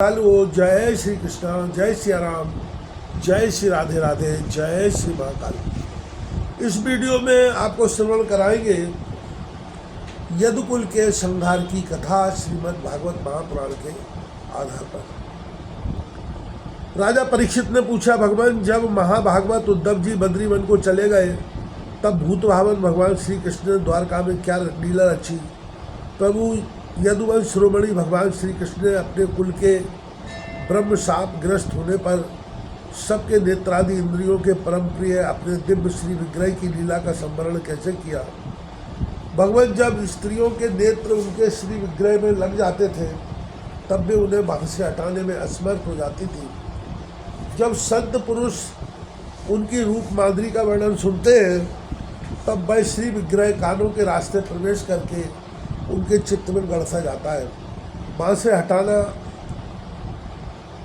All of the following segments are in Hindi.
हेलो, जय श्री कृष्णा, जय सिया राम, जय श्री राधे राधे, जय श्री महाकाल। इस वीडियो में आपको श्रवण कराएंगे यदुकुल के संहार की कथा श्रीमद् भागवत महापुराण के आधार पर। राजा परीक्षित ने पूछा, भगवान जब महाभागवत उद्धव जी बद्रीवन को चले गए तब भूत भावन भगवान श्री कृष्ण ने द्वारका में क्या लीला रची। प्रभु यदुवंश शिरोमणि भगवान श्री कृष्ण ने अपने कुल के ब्रह्म शाप ग्रस्त होने पर सबके नेत्रादि इंद्रियों के परम प्रिय अपने दिव्य श्री विग्रह की लीला का संवरण कैसे किया। भगवान जब स्त्रियों के नेत्र उनके श्री विग्रह में लग जाते थे तब भी उन्हें वहाँ से हटाने में असमर्थ हो जाती थी। जब संत पुरुष उनकी रूप माधुरी का वर्णन सुनते हैं तब वह श्री विग्रह कानों के रास्ते प्रवेश करके उनके चित्त में गड़सा जाता है। वहाँ से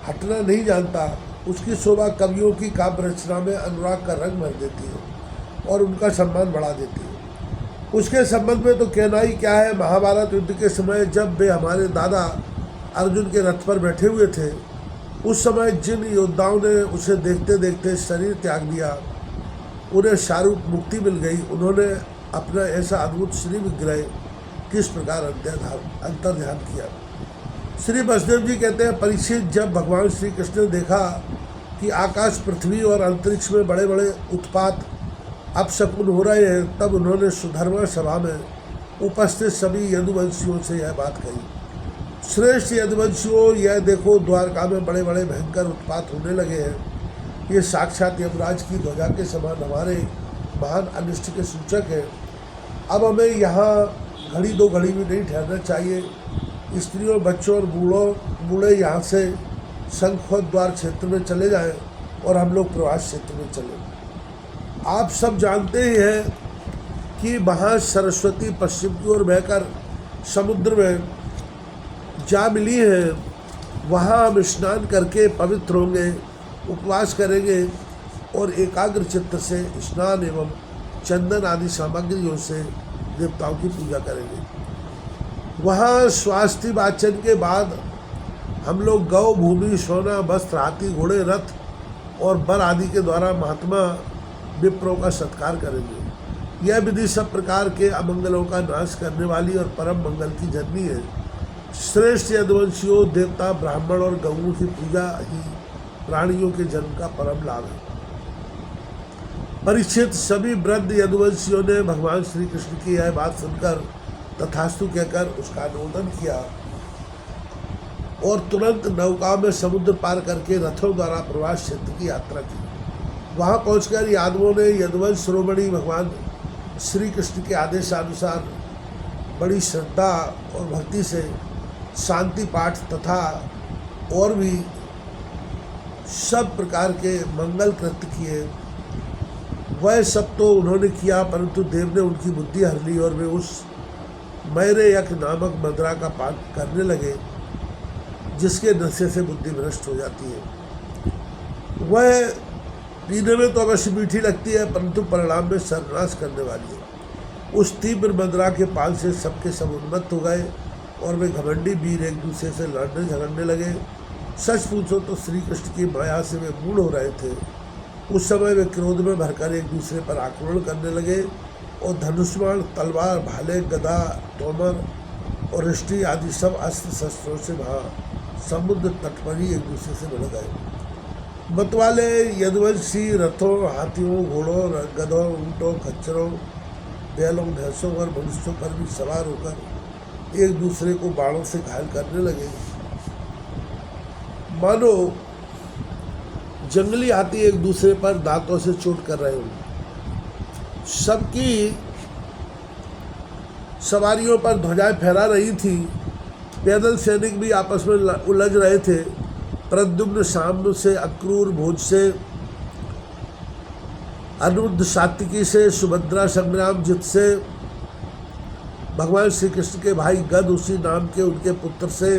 हटना नहीं जानता। उसकी शोभा कवियों की काव्य रचना में अनुराग का रंग भर देती है और उनका सम्मान बढ़ा देती है। उसके संबंध में तो कहना ही क्या है। महाभारत युद्ध के समय जब वे हमारे दादा अर्जुन के रथ पर बैठे हुए थे, उस समय जिन योद्धाओं ने उसे देखते देखते शरीर त्याग दिया, उन्हें शारूप मुक्ति मिल गई। उन्होंने अपना ऐसा अद्भुत श्री विग्रह किस प्रकार अंतर्ध्यान किया। श्री वसुदेव जी कहते हैं, परीक्षित जब भगवान श्री कृष्ण ने देखा कि आकाश पृथ्वी और अंतरिक्ष में बड़े बड़े उत्पात अपशकुन हो रहे हैं, तब उन्होंने सुधर्मा सभा में उपस्थित सभी यदुवंशियों से यह बात कही। श्रेष्ठ यदुवंशियों, यह देखो द्वारका में बड़े बड़े भयंकर उत्पात होने लगे हैं। ये साक्षात यमराज की ध्वजा के समान हमारे महान अनिष्ट के सूचक है। अब हमें यहाँ घड़ी दो घड़ी भी नहीं ठहरना चाहिए। स्त्रियों, बच्चों और बूढ़े यहाँ से शंखोद द्वार क्षेत्र में चले जाएं और हम लोग प्रवास क्षेत्र में चले। आप सब जानते ही हैं कि वहाँ सरस्वती पश्चिम की ओर बहकर समुद्र में जा मिली है। वहाँ हम स्नान करके पवित्र होंगे, उपवास करेंगे और एकाग्र चित्त से स्नान एवं चंदन आदि सामग्रियों से देवताओं की पूजा करेंगे। वहाँ स्वास्थ्य वाचन के बाद हम लोग गौ, भूमि, सोना, वस्त्र, हाथी, घोड़े, रथ और बर आदि के द्वारा महात्मा विप्रों का सत्कार करेंगे। यह विधि सब प्रकार के अमंगलों का नाश करने वाली और परम मंगल की जननी है। श्रेष्ठ यदुवंशियों, देवता, ब्राह्मण और गौओं की पूजा ही प्राणियों के जन्म का परम लाभ है। परीक्षित, सभी वृद्ध यदुवंशियों ने भगवान श्री कृष्ण की यह बात सुनकर तथास्तु कहकर उसका अनुमोदन किया और तुरंत नौका में समुद्र पार करके रथों द्वारा प्रवास क्षेत्र की यात्रा की। वहां पहुंचकर यादवों ने यदुवंश शिरोमणि भगवान श्री कृष्ण के आदेशानुसार बड़ी श्रद्धा और भक्ति से शांति पाठ तथा और भी सब प्रकार के मंगल कृत्य किए। वह सब तो उन्होंने किया, परंतु देव ने उनकी बुद्धि हर ली और वे उस मैरे यक नामक मदरा का पान करने लगे जिसके नशे से बुद्धि भ्रष्ट हो जाती है। वह पीने में तो अवश्य मीठी लगती है, परंतु परिणाम में सर्वनाश करने वाली है। उस तीव्र मदरा के पान से सबके सब उन्मत्त हो गए और वे घमंडी वीर एक दूसरे से लड़ने झगड़ने लगे। सच पूछो तो श्री कृष्ण की माया से वे मूढ़ हो रहे थे। उस समय वे क्रोध में भरकर एक दूसरे पर आक्रमण करने लगे और धनुष्माण, तलवार, भाले, गदा, तोमर और रिष्टि आदि सब अस्त्र शस्त्रों से वहाँ समुद्र तट पर ही एक दूसरे से भिड़ गए। मतवाले यदुवंशी रथों, हाथियों, घोड़ों, गधों, ऊँटों, खच्चरों, बैलों, भैंसों और मनुष्यों पर भी सवार होकर एक दूसरे को बाणों से घायल करने लगे। मानो जंगली हाथी एक दूसरे पर दांतों से चोट कर रहे हों। सबकी सवारियों पर ध्वजाएं फहरा रही थी। पैदल सैनिक भी आपस में उलझ रहे थे। प्रद्युम्न शाम से, अक्रूर भोज से, अनुरुद्ध सात्विकी से, सुभद्रा संग्रामजित से, भगवान श्री कृष्ण के भाई गद उसी नाम के उनके पुत्र से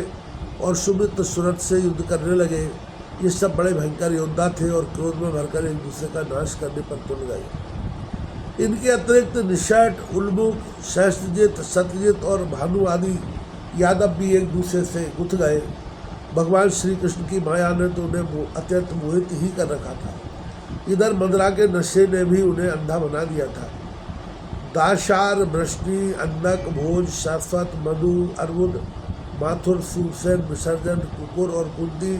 और सुमित्र सुरथ से युद्ध करने लगे। ये सब बड़े भयंकर योद्धा थे और क्रोध में भरकर एक दूसरे का नाश करने पर तुल गए। इनके अतिरिक्त निषाद, उल्मुख, सहस्त्रजित, सत्यजित और भानु आदि यादव भी एक दूसरे से गुथ गए। भगवान श्री कृष्ण की माया ने तो उन्हें अत्यंत मोहित ही कर रखा था। इधर मदिरा के नशे ने भी उन्हें अंधा बना दिया था। दाशार, वृष्णि, अन्नक, भोज, शाश्वत, मधु, अर्वुद, माथुर, सूरसेन, विसर्जन, कुकुर और कुंती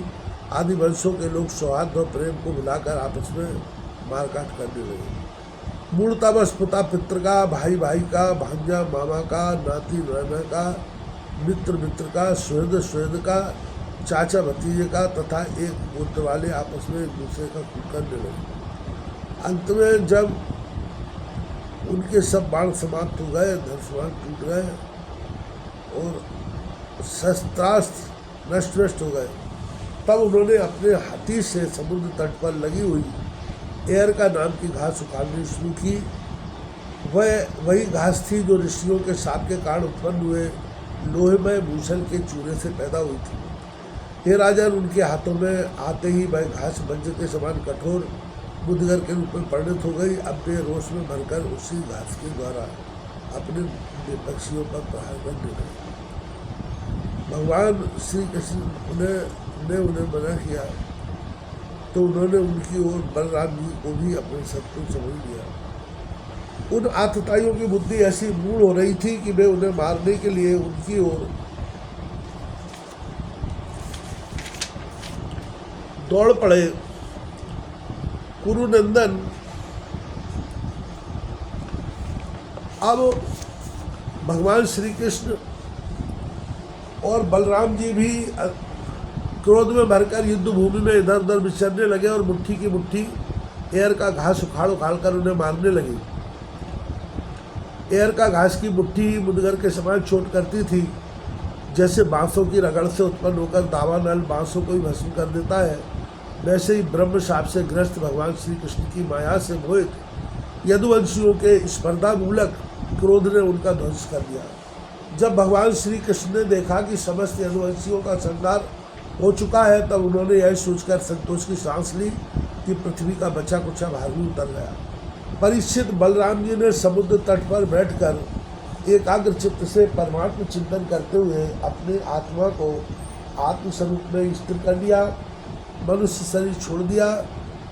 आदि वंशों के लोग सौहार्द और प्रेम को भुलाकर आपस में मारकाट करने लगे। मूलतः बस पिता पित्र का, भाई भाई का, भांजा मामा का, नाती नाना का, मित्र मित्र का, सुहृद सुहृद का, चाचा भतीजे का तथा एक गोत्र वाले आपस में एक दूसरे का खून करने लगे। अंत में जब उनके सब बाण समाप्त हो गए, धनुष्मान टूट गए और शस्त्रास्त्र नष्ट नष्ट हो गए, तब उन्होंने अपने हाथी से समुद्र तट पर लगी हुई एयर नाम की घास उखाड़नी शुरू की। वह वही घास थी जो ऋषियों के शाप के कारण उत्पन्न हुए लोहेमय भूषण के चूरे से पैदा हुई थी। हे राजन, उनके हाथों में आते ही वह घास वज्र के समान कठोर बुद्धगर के रूप में परिणत हो गई। अब वे रोष में भरकर उसी घास के द्वारा अपने विपक्षियों पर प्रहार करने लगे। भगवान श्री कृष्ण ने उन्हें मना किया तो उन्होंने उनकी ओर बलराम जी को भी अपने शत्रु समझ लिया। उन आतताइयों की बुद्धि ऐसी मूढ़ हो रही थी कि वे उन्हें मारने के लिए उनकी ओर दौड़ पड़े। कुरुनंदन अब भगवान श्री कृष्ण और बलराम जी भी क्रोध में भरकर युद्ध भूमि में इधर उधर विचरने लगे और मुट्ठी की मुट्ठी एयर का घास उखाड़ उखाड़ कर उन्हें मारने लगे। एयर का घास की मुट्ठी मुदगर के समान चोट करती थी, जैसे बांसों की रगड़ से उत्पन्न होकर दावानल बांसों को ही भस्म कर देता है, वैसे ही ब्रह्म शाप से ग्रस्त भगवान श्री कृष्ण की माया से मोहित यदुवंशियों के स्पर्धा मूलक क्रोध ने उनका ध्वंस कर दिया। जब भगवान श्री कृष्ण ने देखा कि समस्त यदुवंशियों का संहार हो चुका है, तब उन्होंने यह सोचकर संतोष की सांस ली कि पृथ्वी का बचा कुचा भार भी उतर गया। परीक्षित, बलराम जी ने समुद्र तट पर बैठकर एकाग्र चित्त से परमात्म चिंतन करते हुए अपनी आत्मा को आत्मस्वरूप में स्थिर कर लिया, मनुष्य शरीर छोड़ दिया।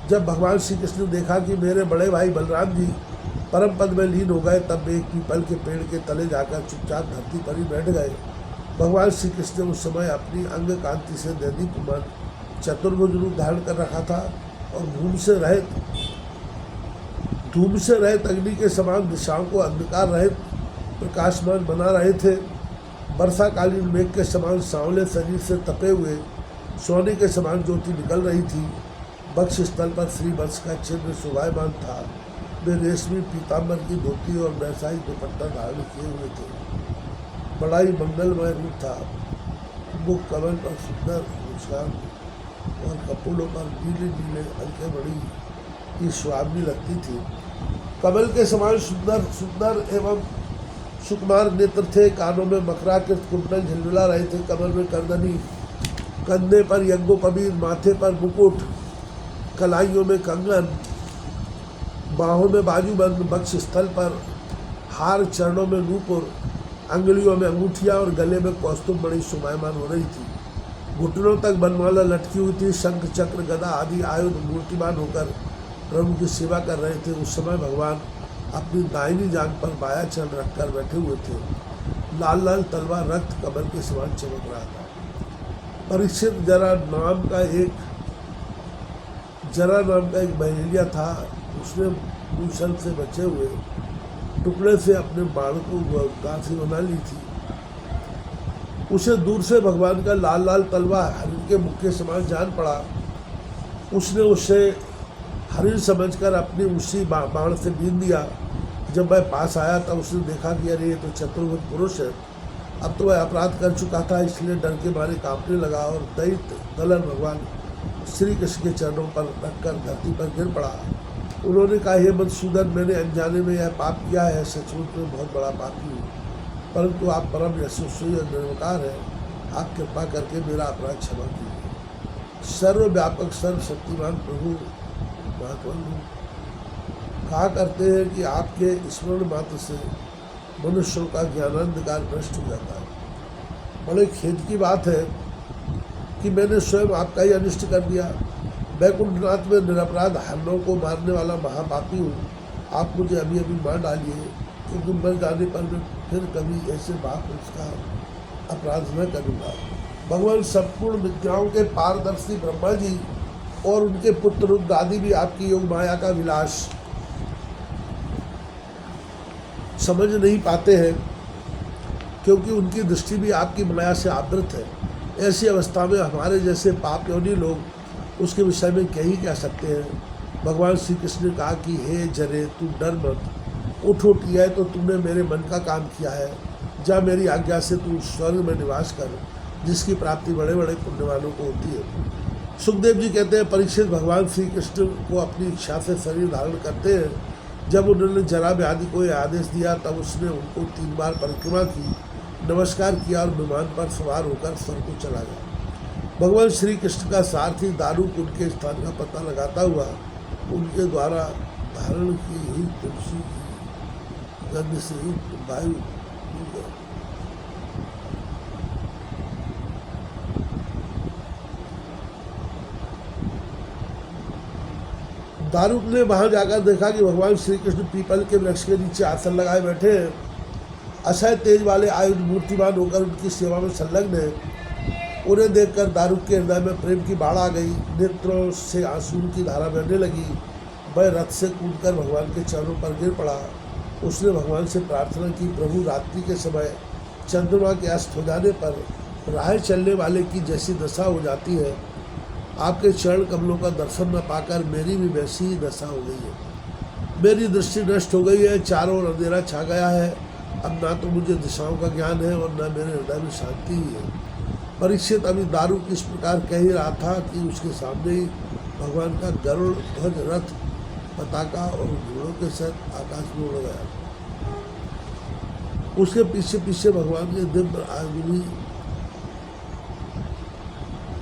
जब भगवान श्री कृष्ण ने देखा कि मेरे बड़े भाई बलराम जी परम पद में लीन हो गए, तब वे एक पीपल के पेड़ के तले जाकर चुपचाप धरती पर ही बैठ गए। भगवान श्री कृष्ण ने उस समय अपनी अंग कांति से दैदीप्यमान चतुर्भुज रूप धारण कर रखा था और धूम से रहित अग्नि के समान दिशाओं को अंधकार रहित प्रकाशमान बना रहे थे। वर्षाकालीन मेघ के समान सांवले शरीर से तपे हुए सोने के समान ज्योति निकल रही थी। वक्ष स्थल पर श्री वत्स का चिन्ह शोभायमान था। वे रेशमी पीताम्बर की धोती और वैसाई दुपट्टा धारण किए हुए थे। बड़ा ही मंगलमय रूप था। मुख कमल पर सुंदर मुस्कान और कपोलों पर नीले नीले हल्के बड़ी की सुहावनी लगती थी। कमल के समान सुंदर एवं सुकुमार नेत्र थे। कानों में मकराकृत कुंडल झिलमिला रहे थे। कमर में करदनी, कंधे पर यज्ञोपवीत, माथे पर मुकुट, कलाइयों में कंगन, बाहों में बाजूबंद, वक्ष स्थल पर हार, चरणों में नूपुर, अंगुलियों में अंगूठियाँ और गले में कौस्तुभ बड़ी शोभायमान हो रही थी। घुटनों तक बनमाला लटकी हुई थी। शंख, चक्र, गदा आदि आयुध मूर्तिमान होकर प्रभु की सेवा कर रहे थे। उस समय भगवान अपनी दाहिनी जांघ पर बाया चरण रखकर बैठे हुए थे। लाल लाल तलवार रक्त कमल के समान चमक रहा था। परीक्षित, जरा नाम का एक बहेलिया था। उसने मूसल से बचे हुए टुकड़े से अपने बाण को गांठी बना ली थी। उसे दूर से भगवान का लाल लाल तलवार हरिण के मुख के समान जान पड़ा। उसने उसे हरिण समझकर अपनी उसी बाण से बीन दिया। जब वह पास आया तब उसने देखा कि अरे ये तो चतुर्भुज पुरुष है। अब तो वह अपराध कर चुका था, इसलिए डर के मारे कांपने लगा और दैत्य दलन भगवान श्री कृष्ण के चरणों पर रखकर धरती पर गिर पड़ा। उन्होंने कहा, हे मधुसूदन, मैंने अनजाने में यह पाप किया है। सचमुच में बहुत बड़ा पापी हूँ, परंतु आप परम यशस्वी और निर्विकार हैं। आप कृपा करके मेरा अपराध क्षमा कीजिए। सर्वव्यापक सर्वशक्तिमान प्रभु महात्मा कहा करते हैं कि आपके स्मरण मात्र से मनुष्यों का ज्ञानांधकार नष्ट हो जाता है। बड़े खेद की बात है कि मैंने स्वयं आपका ही अनिष्ट कर दिया। वैकुंठनाथ में निरपराध हरणों को मारने वाला महापापी हूँ। आप मुझे अभी अभी मार डालिए, क्योंकि मर जाने पर मैं फिर कभी ऐसे पाप उसका अपराध न करूँगा। भगवान संपूर्ण विद्याओं के पारदर्शी ब्रह्मा जी और उनके पुत्र रुद्रादि भी आपकी योग माया का विलास समझ नहीं पाते हैं, क्योंकि उनकी दृष्टि भी आपकी माया से आवृत है। ऐसी अवस्था में हमारे जैसे पाप योनि लोग उसके विषय में क्या ही कह सकते हैं। भगवान श्री कृष्ण ने कहा कि हे जरे, तू डर मत, उठ यह तो तूने मेरे मन का काम किया है। जा मेरी आज्ञा से तू स्वर्ग में निवास कर, जिसकी प्राप्ति बड़े बड़े पुण्यवानों को होती है। सुखदेव जी कहते हैं, परीक्षित भगवान श्री कृष्ण को अपनी इच्छा से शरीर धारण करते हैं। जब उन्होंने जरा व्याधि को यह आदेश दिया, तब उसने उनको 3 बार परिक्रमा की, नमस्कार किया और विमान पर सवार होकर स्वर्ग को चला गया। भगवान श्री कृष्ण का सारथी दारुक उनके स्थान का पता लगाता हुआ उनके द्वारा धारण की हुई तुलसी की गंध से युक्त वायु दारुक ने वहां जाकर देखा कि भगवान श्री कृष्ण पीपल के वृक्ष के नीचे आसन लगाए बैठे हैं। असह्य तेज वाले आयुध मूर्तिमान होकर उनकी सेवा में संलग्न है। उन्हें देखकर दारुक के हृदय में प्रेम की बाढ़ आ गई। नेत्रों से आंसू की धारा बहने लगी। वह रथ से कूदकर भगवान के चरणों पर गिर पड़ा। उसने भगवान से प्रार्थना की, प्रभु, रात्रि के समय चंद्रमा के अस्त हो जाने पर राह चलने वाले की जैसी दशा हो जाती है, आपके चरण कमलों का दर्शन न पाकर मेरी भी वैसी ही दशा हो गई है। मेरी दृष्टि नष्ट हो गई है, चारों ओर अंधेरा छा गया है। अब ना तो मुझे दिशाओं का ज्ञान है और न मेरे हृदय में शांति ही है। परीक्षित अभी दारुक इस प्रकार कह ही रहा था कि उसके सामने ही भगवान का गरुड़ ध्वज रथ पताका और घोड़ों के साथ आकाश में उड़ गया। उसके पीछे पीछे भगवान के दिव्य आदमी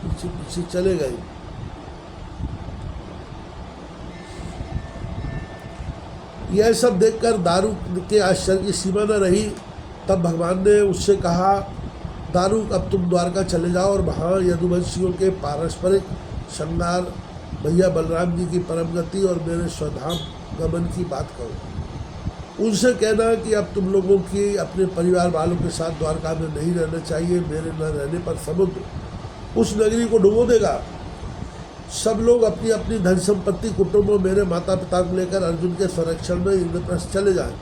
पीछे पीछे चले गए। यह सब देखकर दारुक के आश्चर्य की सीमा न रही। तब भगवान ने उससे कहा, दारुक, अब तुम द्वारका चले जाओ और वहाँ यदुवंशियों के पारस्परिक श्रृंगार, भैया बलराम जी की परम गति और मेरे स्वधाम गमन की बात करो। उनसे कहना कि अब तुम लोगों की अपने परिवार वालों के साथ द्वारका में नहीं रहना चाहिए। मेरे न रहने पर समुद्र उस नगरी को डुबो देगा। सब लोग अपनी अपनी धन संपत्ति, कुटुंबों, मेरे माता पिता को लेकर अर्जुन के संरक्षण में इंद्रप्रस्थ चले जाएं।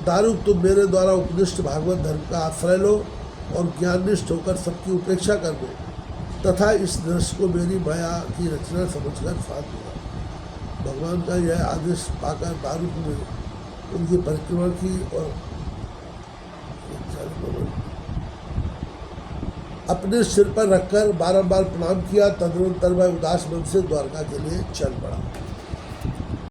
दारुक, तुम मेरे द्वारा उपदिष्ट भागवत धर्म का आश्रय लो और ज्ञाननिष्ठ होकर सबकी उपेक्षा कर दो, तथा इस दृश्य को मेरी माया की रचना समझकर साथ दूंगा। भगवान का यह आदेश पाकर दारुक ने उनकी परिक्रमा की और अपने सिर पर रखकर बारंबार प्रणाम किया। तदनंतर वह उदास मन से द्वारका के लिए चल पड़ा।